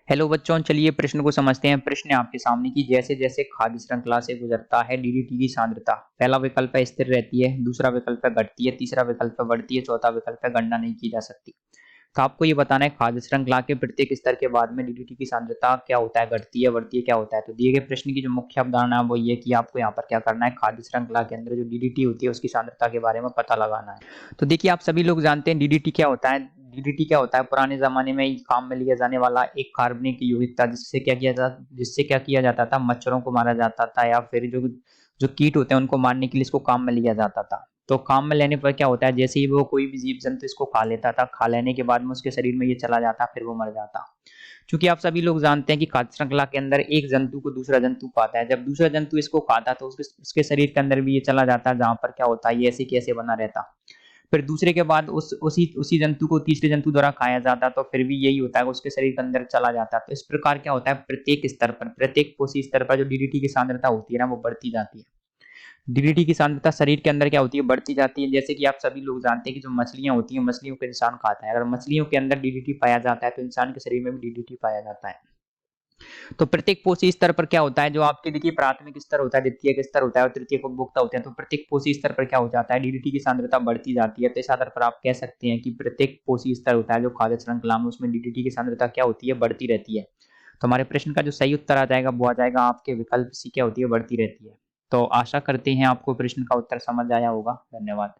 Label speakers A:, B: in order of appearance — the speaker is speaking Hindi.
A: हेलो बच्चों, चलिए प्रश्न को समझते हैं। प्रश्न है आपके सामने कि जैसे जैसे खाद्य श्रृंखला से गुजरता है डीडीटी की सांद्रता, पहला विकल्प है स्थिर रहती है, दूसरा विकल्प है घटती है, तीसरा विकल्प है बढ़ती है, चौथा विकल्प है गणना नहीं की जा सकती। तो आपको ये बताना है खाद्य श्रृंखला के प्रत्येक स्तर के बाद में डीडीटी की सांद्रता क्या होता है, घटती है, बढ़ती है, क्या होता है। तो दिए गए प्रश्न की जो मुख्य अवधारणा है वो ये कि आपको यहाँ पर क्या करना है, खाद्य श्रृंखला के अंदर जो डीडीटी होती है उसकी सांद्रता के बारे में पता लगाना है। तो देखिए, आप सभी लोग जानते हैं डीडीटी क्या होता है। डीडीटी क्या होता है, पुराने जमाने में काम में लिया जाने वाला एक कार्बनिक यौगिक था, जिससे क्या किया जाता था, मच्छरों को मारा जाता था या फिर जो जो कीट होते हैं उनको मारने के लिए इसको काम में लिया जाता था। तो काम में लेने पर क्या होता है, जैसे ही वो कोई भी जीव जंतु इसको खा लेता था, खा लेने के बाद में उसके शरीर में ये चला जाता, फिर वो मर जाता। क्योंकि आप सभी लोग जानते हैं कि खाद्य श्रृंखला के अंदर एक जंतु को दूसरा जंतु खाता है, जब दूसरा जंतु इसको खाता तो उसके शरीर के अंदर भी ये चला जाता है, जहां पर क्या होता है, ये ऐसे कैसे बना रहता। फिर दूसरे के बाद उस उसी उसी जंतु को तीसरे जंतु द्वारा खाया जाता, तो फिर भी यही होता है कि उसके शरीर के अंदर चला जाता। तो इस प्रकार क्या होता है, प्रत्येक स्तर पर, प्रत्येक कोशिश स्तर पर जो डीडीटी की सांद्रता होती है ना, वो बढ़ती जाती है। डीडीटी की सांद्रता शरीर के अंदर क्या होती है, बढ़ती जाती है। जैसे कि आप सभी लोग जानते हैं कि जो मछलियां होती हैं, मछलियों को इंसान खाता है, अगर मछलियों के अंदर डीडीटी पाया जाता है तो इंसान के शरीर में भी डीडीटी पाया जाता है। तो प्रत्येक पोषी स्तर पर क्या होता है, जो आपके देखिए प्राथमिक स्तर होता है, द्वितीयक स्तर होता है और तृतीयक उपभोक्ता होते हैं, तो प्रत्येक पोषी स्तर पर क्या हो जाता है, डीडीटी की सांद्रता बढ़ती जाती है। तो इस आधार पर आप कह सकते हैं कि प्रत्येक पोषी स्तर होता है जो खाद्य श्रृंखला में, उसमें डीडीटी की सांद्रता क्या होती है, बढ़ती रहती है। तो हमारे प्रश्न का जो सही उत्तर आ जाएगा वो आ जाएगा आपके विकल्प सी, क्या होती है, बढ़ती रहती है। तो आशा करते हैं आपको प्रश्न का उत्तर समझ आया होगा। धन्यवाद।